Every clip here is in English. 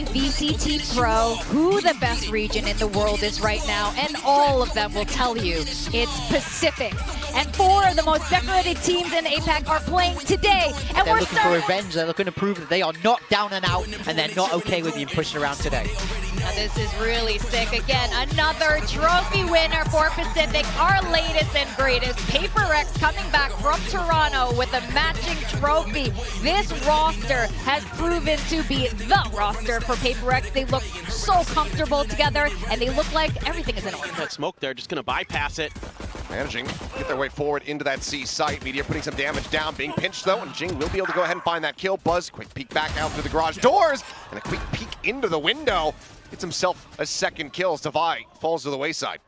VCT Pro, who the best region in the world is right now, and all of them will tell you it's Pacific. And 4 of the most decorated teams in APAC are playing today. And they're looking for revenge. They're looking to prove that they are not down and out, and they're not okay with being pushed around today. Now this is really sick. Again, another trophy winner for Pacific, our latest and greatest. Paper Rex coming back from Toronto with a matching trophy. This roster has proven to be the roster for Paper Rex. They look so comfortable together, and they look like everything is in order. That smoke there, just gonna bypass it. Managing to get their way forward into that C site. Meteor putting some damage down, being pinched though, and Jing will be able to go ahead and find that kill. Buzz, quick peek back out through the garage doors, and a quick peek into the window. Gets himself a second kill as Devi falls to the wayside.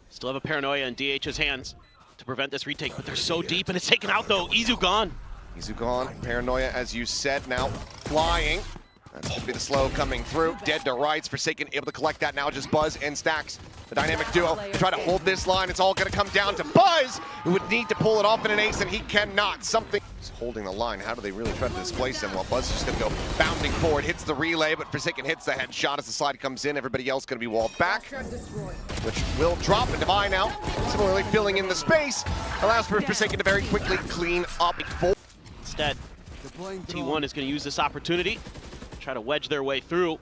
Still have a Paranoia in DH's hands to prevent this retake, but they're so deep, and it's taken out though. Izu gone. Izu gone. Paranoia, as you said, now flying. That's going to be the slow coming through. Dead to rights. Forsaken able to collect that now. Just Buzz and Stacks. The dynamic duo try to hold this line. It's all going to come down to Buzz, who would need to pull it off in an ace, and he cannot. Something is holding the line. How do they really try to displace him? Well, Buzz is just going to go bounding forward. Hits the relay, but Forsaken hits the headshot as the slide comes in. Everybody else going to be walled back, which will drop. And Devi now, similarly filling in the space, allows for Forsaken to very quickly clean up. Instead, T1 is going to use this opportunity. Try to wedge their way through.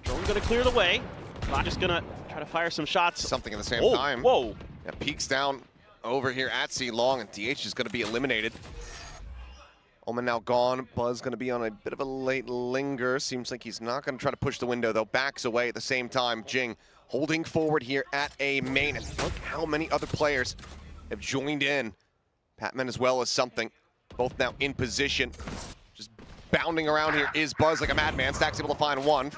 Drone gonna clear the way. Not just gonna try to fire some shots. Something at the same time. Whoa. Yeah, peeks down over here at C Long, and DH is gonna be eliminated. Omen now gone. Buzz gonna be on a bit of a late linger. Seems like he's not gonna try to push the window though. Backs away at the same time. Jing holding forward here at A main. And look how many other players have joined in. Patman as well as Something. Both now in position. Bounding around here is Buzz like a madman. Stacks able to find one.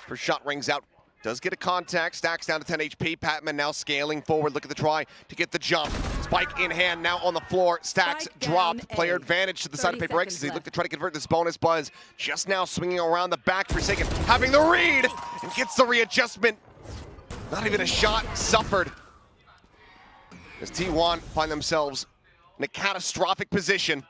First shot rings out. Does get a contact. Stacks down to 10 HP. Patman now scaling forward. Look at the try to get the jump. Spike in hand now on the floor. Stacks dropped. Player advantage to the side of Paper Rex as they look to try to convert this bonus. Buzz just now swinging around the back. Forsaken having the read and gets the readjustment. Not even a shot suffered. As T1 find themselves in a catastrophic position.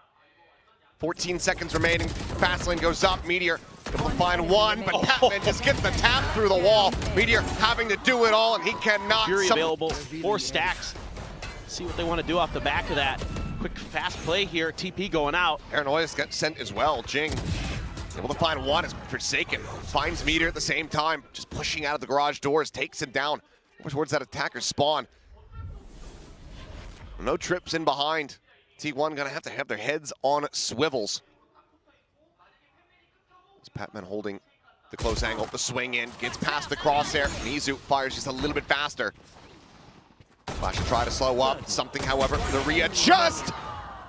14 seconds remaining. Fast lane goes up. Meteor able to find one, but Patman just gets the tap through the wall. Meteor having to do it all, and he cannot. Fury available. 4 stacks. See what they want to do off the back of that. Quick, fast play here. TP going out. Paranoia's got sent as well. Jing able to find one as Forsaken finds Meteor at the same time. Just pushing out of the garage doors, takes him down over towards that attacker spawn. No trips in behind. T1 gonna have to have their heads on swivels. As Patman holding the close angle, the swing in, gets past the crosshair. Mizu fires just a little bit faster. Flash to try to slow up. Something, however, the readjust.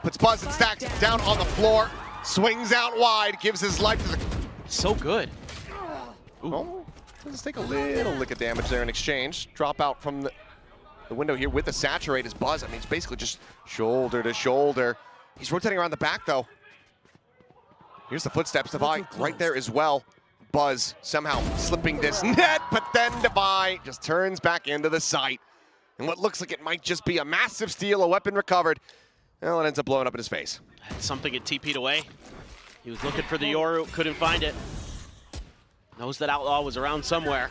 Puts Buzz and Stacks down on the floor. Swings out wide, gives his life to the... So good. Oh, let's take a little lick of damage there in exchange. Drop out from the window here with the saturate is Buzz. I mean, it's basically just shoulder to shoulder. He's rotating around the back though. Here's the footsteps. Devi right there as well. Buzz somehow slipping this net, but then Devi just turns back into the site. And what looks like it might just be a massive steal, a weapon recovered. Well, it ends up blowing up in his face. Something get TP'd away. He was looking for the Yoru, couldn't find it. Knows that Outlaw was around somewhere.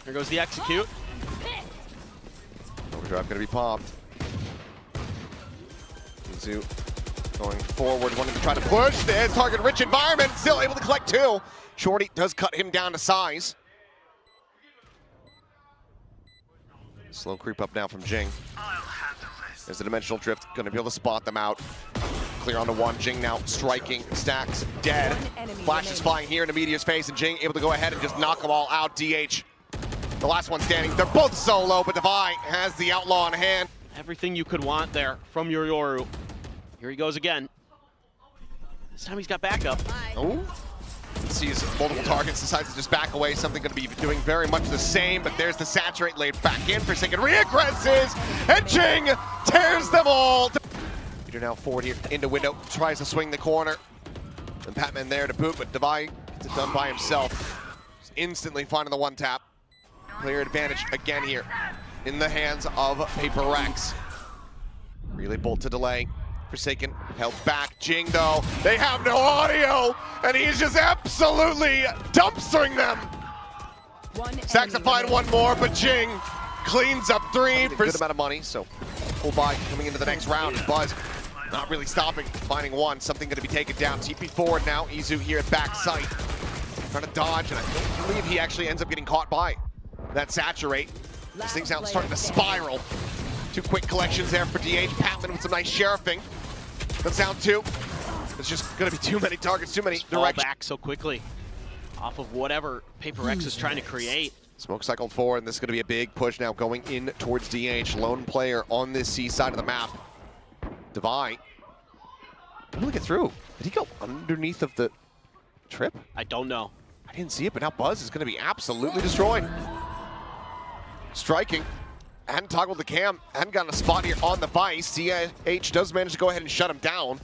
Here goes the execute. Overdrive gonna be popped. Mizu going forward, wanting to try to push this target-rich environment, still able to collect 2. Shorty does cut him down to size. Slow creep up now from Jing. There's the dimensional drift, gonna be able to spot them out. Clear onto 1, Jing now striking, Stacks dead. Flash is flying here into Meteor's face, and Jing able to go ahead and just knock them all out. DH. The last one standing. They're both solo, but Devi has the Outlaw in hand. Everything you could want there from your Yoru. Here he goes again. This time he's got backup. Oh, sees multiple targets, decides to just back away. Something going to be doing very much the same, but there's the saturate laid back in. Forsaken reaggresses, and Jing tears them all. Peter now forward here into window, tries to swing the corner. And Patman there to boot, but Devi gets it done by himself. Just instantly finding the 1 tap. Player advantage again here in the hands of Paper Rex. Relay bolt to delay. Forsaken held back. Jing, though, they have no audio, and he's just absolutely dumpstering them. Stacks to find one more, but Jing cleans up 3 for a good amount of money. So full buy coming into the next round. Buzz not really stopping, finding one. Something going to be taken down. TP forward now. Izu here at backside, trying to dodge, and I don't believe he actually ends up getting caught by that saturate. This thing's out starting to spiral. 2 quick collections there for DH. Patman with some nice sheriffing. That's down 2. It's just going to be too many targets, too many directions. Back so quickly off of whatever Paper X is trying to create. Smoke cycled forward, and this is going to be a big push now going in towards DH. Lone player on this C side of the map. Devi. Didn't get through. Did he go underneath of the trip? I don't know. I didn't see it, but now Buzz is going to be absolutely destroyed. Striking. Hadn't toggled the cam. Hadn't gotten a spot here on the Vice. DH does manage to go ahead and shut him down.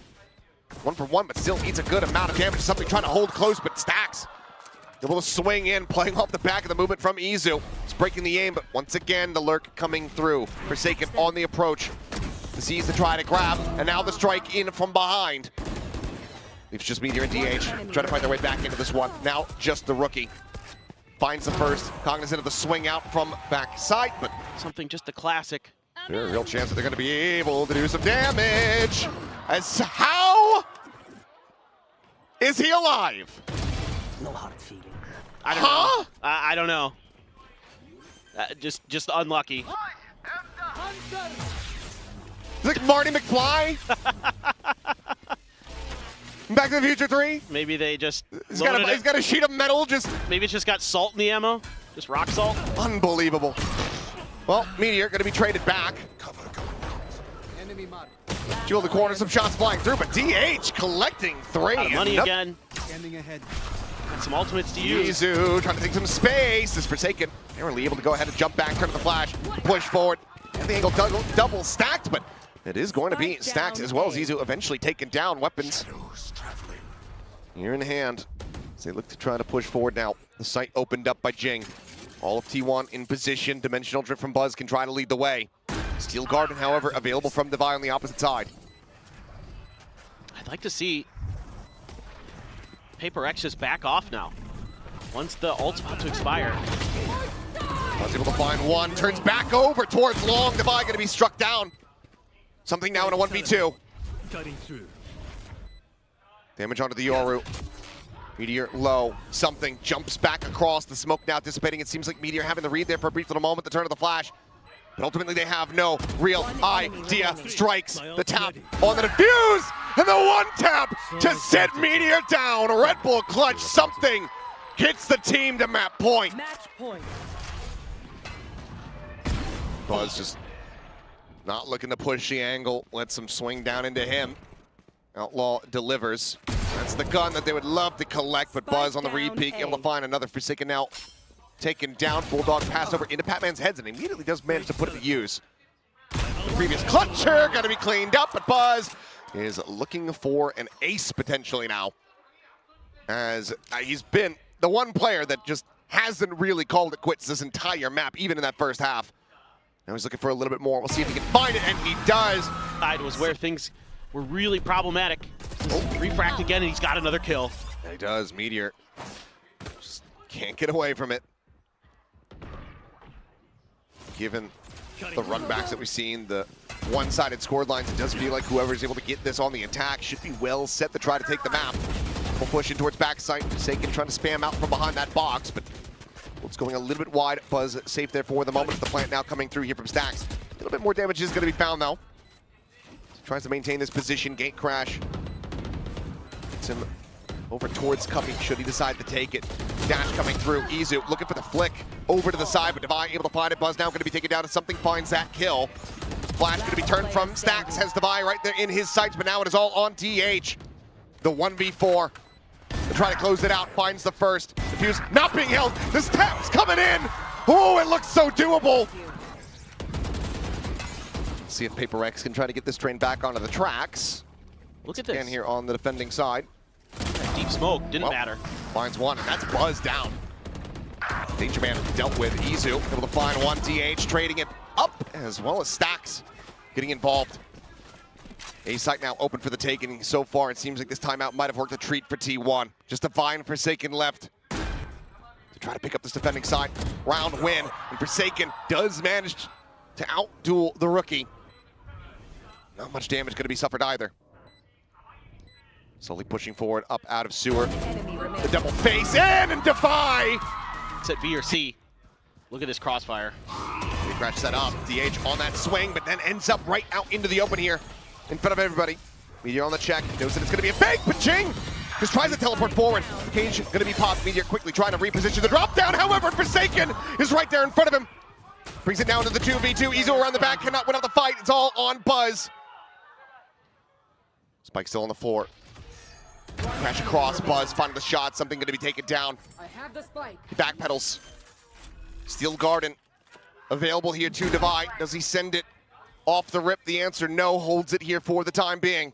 1 for 1, but still needs a good amount of damage. Something trying to hold close, but Stacks able to swing in, playing off the back of the movement from Izu. It's breaking the aim, but once again, the lurk coming through. Forsaken on the approach. The C's to try to grab, and now the strike in from behind. Leaves just Meteor and DH trying to find their way back into this one. Now just the rookie. Finds the first, cognizant of the swing out from backside, but Something just a classic. there's a real chance that they're going to be able to do some damage. As how is he alive? No hard feeling. I don't know. I don't know. Just unlucky. It's like Marty McFly. Back to the Future 3. Maybe they just He's got a sheet of metal. Just maybe it's just got salt in the ammo. Just rock salt. unbelievable. Well, Meteor going to be traded back. Jewel the corner, some shots flying through, but DH collecting 3. Out of money again. Got some ultimates to use. Izu trying to take some space. Is Forsaken. Narrowly able to go ahead and jump back, turn to the flash, push forward. And the angle double stacked, but it is going to be stacked as well as Izu eventually taken down. Weapons here in hand as they look to try to push forward now. The site opened up by Jing. All of T1 in position. Dimensional drift from Buzz can try to lead the way. Steel Garden, however, available from Devi on the opposite side. I'd like to see Paper X just back off now. Once the ult's about to expire. Buzz able to find one, turns back over towards Long. Devi going to be struck down. Something now in a 1v2. Damage onto the Yoru. Meteor low. Something jumps back across. The smoke now dissipating. It seems like Meteor having the read there for a brief little moment. The turn of the flash. But ultimately they have no real idea. Strikes the tap on the defuse. And the one tap to sit Meteor down. Red Bull clutch. Something hits the team to map point. Match point. Buzz just not looking to push the angle. Lets him swing down into him. Outlaw delivers. That's the gun that they would love to collect, but Buzz on the repeat, able to find another Forsaken now. Taken down, Bulldog passed over into Patman's heads and immediately does manage to put it to use. The previous clutcher got to be cleaned up, but Buzz is looking for an ace potentially now. As he's been the one player that just hasn't really called it quits this entire map, even in that first half. Now he's looking for a little bit more. We'll see if he can find it, and he does. Side was where things were really problematic. Refract again, and he's got another kill. Yeah, he does. Meteor just can't get away from it. Given the runbacks that we've seen, the one-sided scored lines, it does feel like whoever's able to get this on the attack should be well set to try to take the map. We'll push in towards backside. Forsaken trying to spam out from behind that box, but it's going a little bit wide. Buzz safe there for the moment. The plant now coming through here from Stacks. A little bit more damage is going to be found, though. Tries to maintain this position. Gate crash. Gets him over towards Cuppy should he decide to take it. Dash coming through. Izu looking for the flick over to the side, but Devi able to find it. Buzz now going to be taken down, and something finds that kill. Flash going to be turned from Stacks. Has Devi right there in his sights, but now it is all on DH. The 1v4. To try to close it out. Finds the first. Defuse not being held. This tap's coming in. Oh, it looks so doable. See if Paper X can try to get this train back onto the tracks. Look at this. Again here on the defending side. Deep smoke, didn't matter. Finds one, and that's Buzz down. Danger Man dealt with. Izu able to find one. DH trading it up, as well as Stacks getting involved. A site now open for the taking. So far, it seems like this timeout might have worked a treat for T1. Just Divine and Forsaken left to try to pick up this defending side. Round win, and Forsaken does manage to outduel the rookie. Not much damage going to be suffered either. Slowly pushing forward, up out of sewer. The double face in, and Defy! It's at B or C. Look at this crossfire. They crash set up. DH on that swing, but then ends up right out into the open here in front of everybody. Meteor on the check. Knows that it's going to be a fake, but Jing just tries to teleport forward. Cage going to be popped. Meteor quickly trying to reposition the drop down. However, Forsaken is right there in front of him. Brings it down to the 2v2. Izu around the back, cannot win out the fight. It's all on Buzz. Spike still on the floor. Crash across, Buzz finding the shot. Something going to be taken down. I have the spike. He backpedals. Steel Garden available here to Divide. Does he send it off the rip? The answer no. Holds it here for the time being.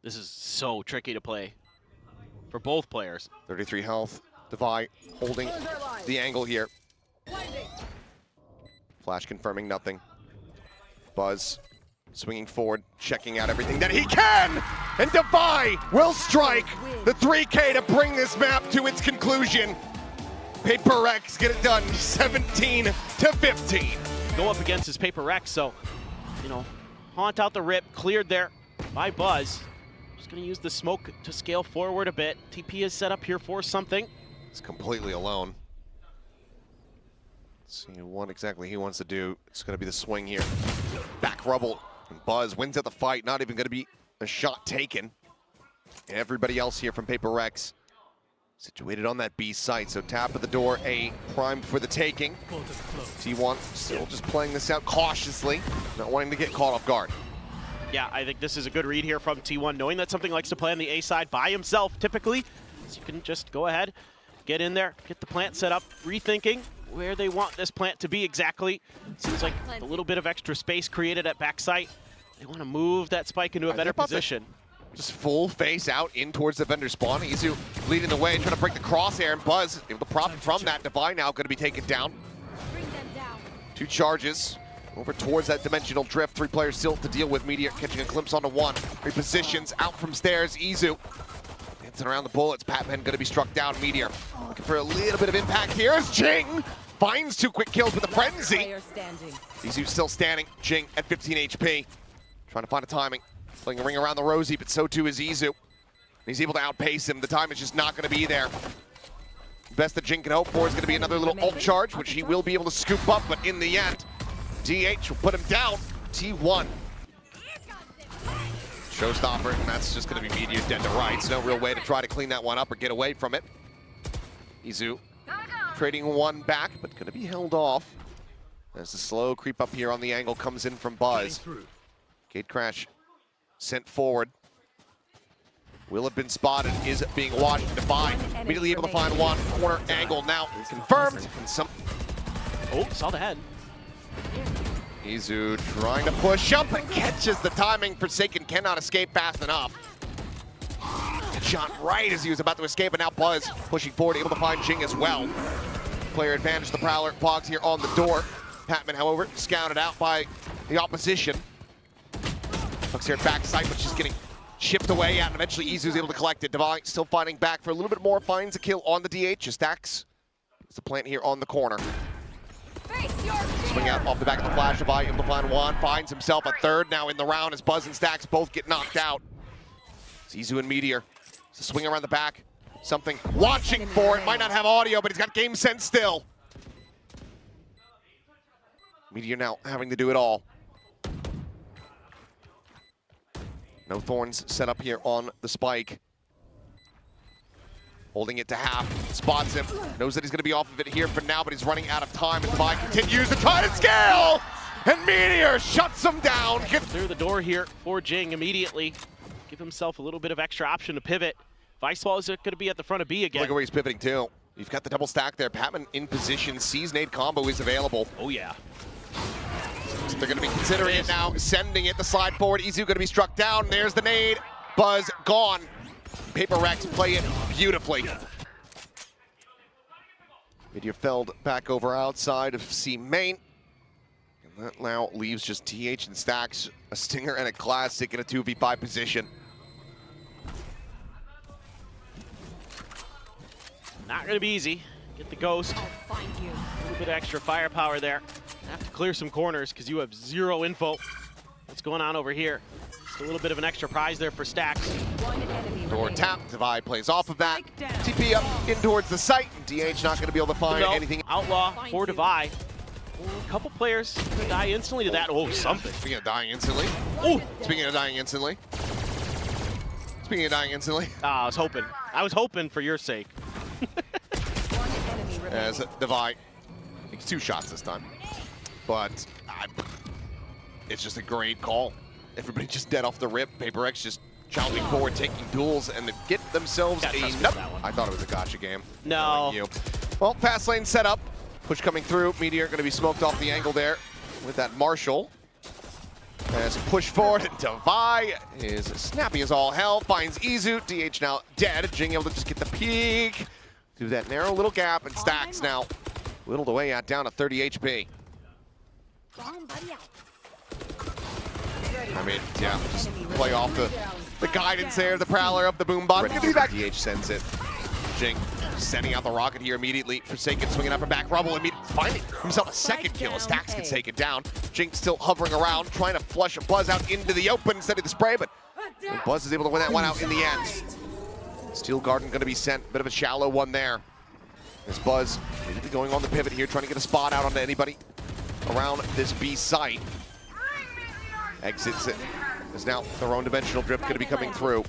This is so tricky to play for both players. 33 health. Divide holding the angle here. Flash confirming nothing. Buzz swinging forward, checking out everything that he can! And Defy will strike the 3K to bring this map to its conclusion. Paper Rex get it done, 17-15. Go up against his Paper Rex, so, you know, haunt out the rip, cleared there by Buzz. Just gonna use the smoke to scale forward a bit. TP is set up here for something. He's completely alone. Let's see what exactly he wants to do. It's gonna be the swing here. Back rubble. And Buzz wins at the fight, not even going to be a shot taken. And everybody else here from Paper Rex situated on that B site, so tap at the door, A primed for the taking. T1 still just playing this out cautiously, not wanting to get caught off guard. Yeah, I think this is a good read here from T1, knowing that something likes to play on the A side by himself typically. So you can just go ahead, get in there, get the plant set up, rethinking where they want this plant to be exactly. Seems like a little bit of extra space created at backside. They want to move that spike into a better position. Just full face out in towards the vendor spawn. Izu leading the way, trying to break the crosshair, and Buzz able to profit from that. Divine now going to be taken down. Bring them down. 2 charges over towards that dimensional drift. 3 players still to deal with. Meteor catching a glimpse onto 1. Repositions out from stairs. Izu dancing around the bullets. Patman going to be struck down. Meteor looking for a little bit of impact here as Jing finds 2 quick kills with a frenzy. Izu still standing. Jing at 15 HP. Trying to find a timing. Playing a ring around the rosy, but so too is Izu. He's able to outpace him. The time is just not going to be there. Best that Jing can hope for is going to be another little ult charge, which he will be able to scoop up, but in the end, DH will put him down. T1. Showstopper, and that's just going to be Meteor dead to rights. No real way to try to clean that one up or get away from it. Izu trading 1 back, but going to be held off as the slow creep up here on the angle comes in from Buzz. Gate crash sent forward. Will have been spotted, is being watched, defined. Immediately able to find 1 corner angle now confirmed. And some Oh, saw the head. Izu trying to push up and catches the timing. Forsaken cannot escape fast enough. Shot right as he was about to escape, and now Buzz pushing forward, able to find Jing as well. Player advantage, the Prowler. Pogs here on the door. Patman, however, scouted out by the opposition. Looks here at backside, but she's getting chipped away at, and eventually Izu's able to collect it. Divine still fighting back for a little bit more, finds a kill on the DH. Stacks. It's the plant here on the corner. Swing out off the back of the flash. Divine able to find 1, finds himself a 3rd now in the round as Buzz and Stacks both get knocked out. It's Izu and Meteor. It's a swing around the back. Something watching for it. Might not have audio, but he's got game sense still. Meteor now having to do it all. No thorns set up here on the spike. Holding it to half, spots him, knows that he's going to be off of it here for now, but he's running out of time, and Divine continues to try to scale, and Meteor shuts him down. Through the door here for Jing immediately. Give himself a little bit of extra option to pivot. Viceball is going to be at the front of B again. Look at where he's pivoting too. You've got the double stack there. Patman in position, sees nade combo is available. Oh yeah. So they're going to be considering it now, sending it the slide forward. Izu going to be struck down. There's the nade. Buzz gone. Paper Rex play it beautifully. Meteor felled back over outside of C main. And That now leaves just TH and Stacks, a Stinger and a Classic in a 2v5 position. Not going to be easy. Get the Ghost. I'll find you. A little bit of extra firepower there. Have to clear some corners because you have zero info. What's going on over here? Just a little bit of an extra prize there for Stacks. One enemy Door remaining. tap, Divide plays off of that. TP up in towards the site. DH not going to be able to find No, anything. Outlaw Find for you. Divide. A couple players gonna die instantly to that. Oh, something. Speaking of dying instantly. Oh, Speaking of dying instantly. Speaking of dying instantly. I was hoping for your sake. One enemy remaining. As Divide takes 2 shots this time. But it's just a great call. Everybody just dead off the rip. Paper X just challenging forward, taking duels, and they get themselves Got a trust nope. that one. I thought it was a gotcha game. No. Knowing you. Well, fast lane set up. Push coming through. Meteor going to be smoked off the angle there with that Marshall. As push forward, and Divide is snappy as all hell. Finds Izu. DH now dead. Jing able to just get the peek through that narrow little gap, and Stacks now whittled away at down to 30 HP. Bomb buddy out. I mean, yeah, just play off the guidance there, the Prowler up the boom bot. DH sends it. Jing sending out the rocket here immediately. Forsaken swinging up and back. Rubble immediately finding himself a second kill. Stacks can take it down. Jing still hovering around, trying to flush Buzz out into the open instead of the spray, but Buzz is able to win that one out in the end. Steel Garden going to be sent. Bit of a shallow one there. As Buzz immediately going on the pivot here, trying to get a spot out onto anybody around this B site. Exits it. As now their own dimensional drift going to be coming through.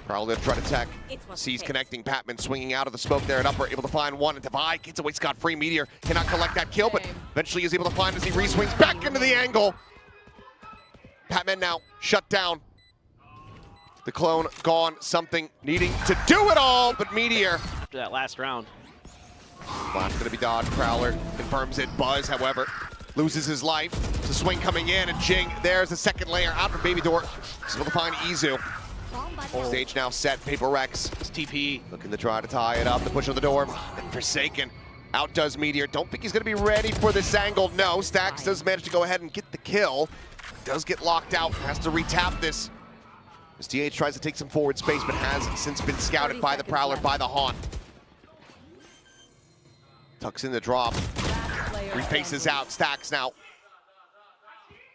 Prowler to try to tech. Sees connecting. Patman swinging out of the smoke there at upper, able to find one. And Divide gets away scot-free. Meteor cannot collect that kill, but eventually is able to find as he re-swings back into the angle. Patman now shut down. The clone gone. Something needing to do it all, but Meteor. After that last round. Flash going to be dodged. Prowler confirms it. Buzz, however, loses his life. The swing coming in, and Jing, there's the second layer out from Baby Door. He's able to find Izu. Bomb buddy out. Stage now set. Paper Rex It's TP. looking to try to tie it up. The push on the door. And Forsaken outdoes Meteor. Don't think he's going to be ready for this angle. No, Stacks does manage to go ahead and get the kill. Does get locked out. Has to retap this. As DH tries to take some forward space, but has since been scouted by the Prowler, by the Haunt. Tucks in the drop. Player Refaces standing. out. Stacks now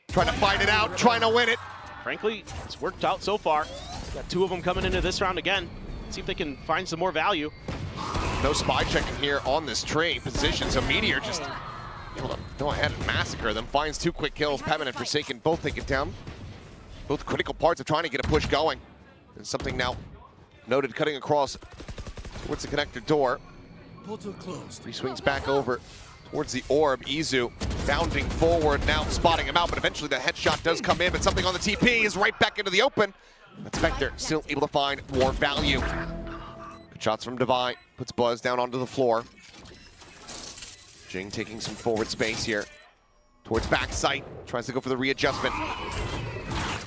trying to fight it out, trying to win it. Frankly, it's worked out so far. Got 2 of them coming into this round again. See if they can find some more value. No spy checking here on this trade position, so Meteor just able to go ahead and massacre them. Finds 2 quick kills. Patman and Forsaken both take it down. Both critical parts of trying to get a push going. And something now noted cutting across towards the connector door. He swings back over towards the orb. Izu bounding forward now, spotting him out, but eventually the headshot does come in, but something on the TP is right back into the open. That's Vector still able to find more value. Good shots from Divine. Puts Buzz down onto the floor. Jing taking some forward space here. Towards back sight. Tries to go for the readjustment.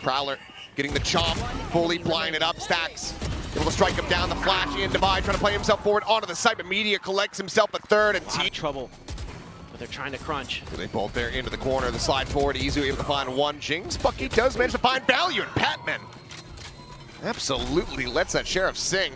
Prowler getting the chomp. Fully blinded up. Stacks able to strike him down. The flash in. Divide trying to play himself forward onto the site, but Meteor collects himself a third. And A lot of trouble. But they're trying to crunch. they bolt there into the corner. The slide forward. Izu able to find one. Jing's Bucky does manage to find value. And Patman absolutely lets that Sheriff sing.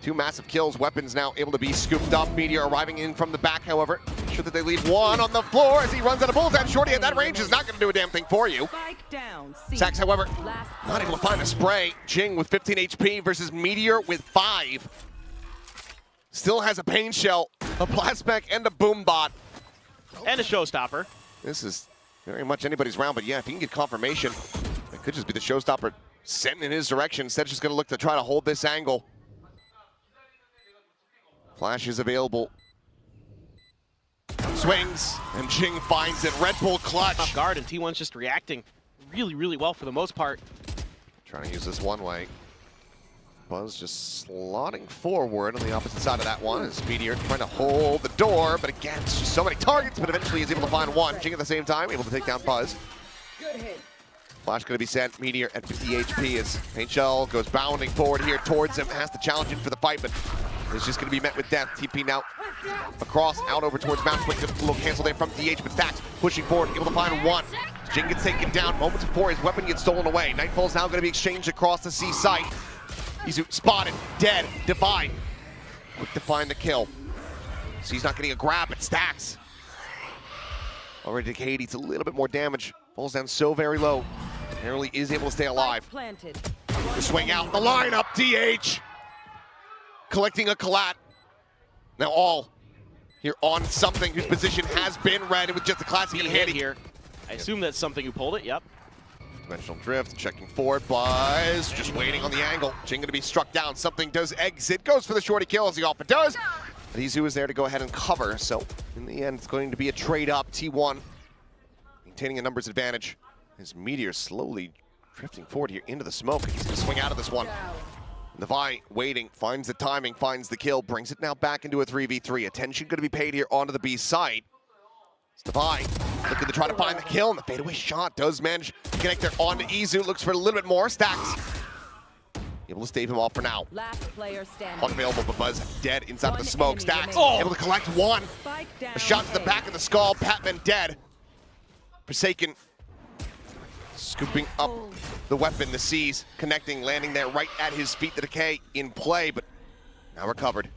2 massive kills. Weapons now able to be scooped up. Meteor arriving in from the back, however. Make sure that they leave one on the floor as he runs out of bullets. And Shorty at that range is not going to do a damn thing for you. Spike down. C. Sacks, however, Last not able to find a spray. Jing with 15 HP versus Meteor with 5. Still has a pain shell, a plasmec, and a boom bot. And a showstopper. This is very much anybody's round, but yeah, if he can get confirmation, it could just be the showstopper sent in his direction. Instead, just going to look to try to hold this angle. Flash is available. Swings, and Jing finds it. Red Bull clutch. Tough guard, and T1's just reacting really, really well for the most part. Trying to use this one way. Buzz just slotting forward on the opposite side of that one as Meteor trying to hold the door, but again, it's just so many targets, but eventually he's able to find one. Jing at the same time, able to take down Buzz. Good hit. Flash going to be sent. Meteor at 50 HP as Paint Shell goes bounding forward here towards him. Has to challenge him for the fight, but is just going to be met with death. TP now across, out over towards Mount. Quick, a little cancel there from DH, but Stacks pushing forward, able to find one. Jing gets taken down moments before his weapon gets stolen away. Nightfall's now going to be exchanged across the C site. Izu spotted, dead, Divine. Quick to find the kill. So he's not getting a grab, but Stacks. Already Decade eats a little bit more damage. Falls down so very low. Narrowly is able to stay alive. Planted. The swing out, the lineup, DH. Collecting a collat. Now all here on something whose position has been read with just a classic He and hit handy. here. I assume that's something who pulled it, yep. Dimensional drift, checking forward, Buzz just waiting on the angle. Jing gonna be struck down, something does exit, goes for the shorty kill as he often does. But Izu is there to go ahead and cover, so in the end it's going to be a trade up. T1 maintaining a numbers advantage. His Meteor slowly drifting forward here into the smoke. He's gonna swing out of this one. Navai waiting, finds the timing, finds the kill, brings it now back into a 3v3. Attention gonna be paid here onto the B site. It's Navai looking to try to find the kill, and the fadeaway shot does manage to connect there onto Izu. Looks for a little bit more. Stacks able to stave him off for now. Last player standing. Unavailable, but Buzz dead inside of the One smoke. enemy Stacks remaining. able to collect one. Spike down. A shot to the A. back of the skull. Patman dead. Forsaken scooping up the weapon. The C's connecting, landing there right at his feet. The Decay in play, but now recovered.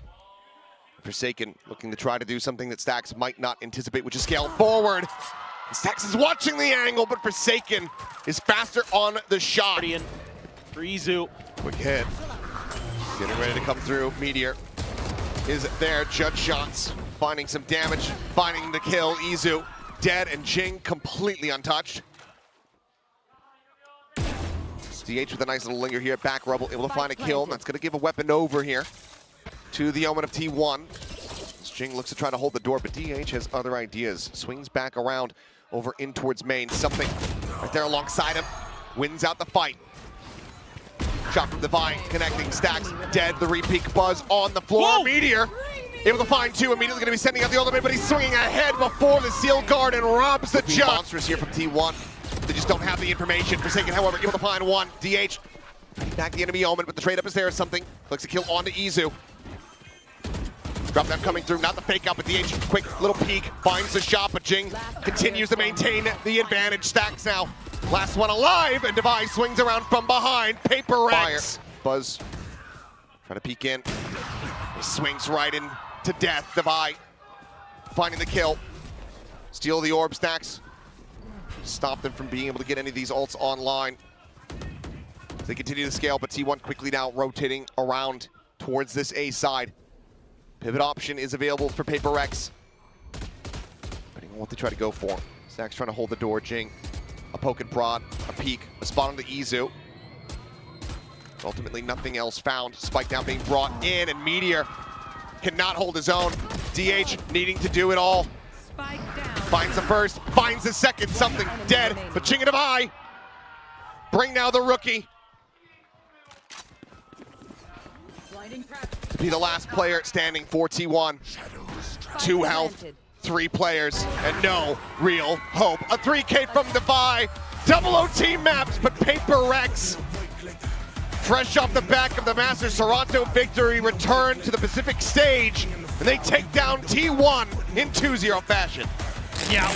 Forsaken looking to try to do something that Stacks might not anticipate, which is scale forward. Stacks is watching the angle, but Forsaken is faster on the shot. Guardian, Izu. Quick hit. Getting ready to come through. Meteor is there. Judge shots. Finding some damage. Finding the kill. Izu dead and Jing completely untouched. DH with a nice little linger here. Back rubble able to find a kill. And that's going to give a weapon over here to the Omen of T1. As Jing looks to try to hold the door, but DH has other ideas. Swings back around over in towards main. Something right there alongside him. Wins out the fight. Shot from Divine, connecting. Stacks dead. The repeat. Buzz on the floor. Whoa! Meteor able to find two. Immediately going to be sending out the ultimate, but he's swinging ahead before the seal guard and robs the jump. Monstrous here from T1. They just don't have the information. Forsaken, however, able to find one. DH back the enemy Omen, but the trade up is there. Something looks to kill onto Izu. Drop down coming through, not the fake out, but DH quick little peek, finds the shot, but Jing continues to maintain the advantage. Stacks now, last one alive, and Device swings around from behind. Paper Rex. Buzz trying to peek in. He swings right in to death. Device finding the kill. Steal the orb. Stacks stop them from being able to get any of these ults online. They continue to scale, but T1 quickly now rotating around towards this A side. Pivot option is available for Paper Rex. Depending on what they try to go for. Stacks trying to hold the door. Jing, a poke and prod, a peek, a spot on the Izu. Ultimately, nothing else found. Spike now being brought in, and Meteor cannot hold his own. DH needing to do it all. Spike down. Finds the first, finds the second, something dead, but Jing and Divine bring now the rookie to be the last player standing for T1. 2 health, 3 players, and no real hope. A 3K from Defy, double OT maps, but Paper Rex, fresh off the back of the Masters Toronto victory, return to the Pacific stage, and they take down T1 in 2-0 fashion. Yeah.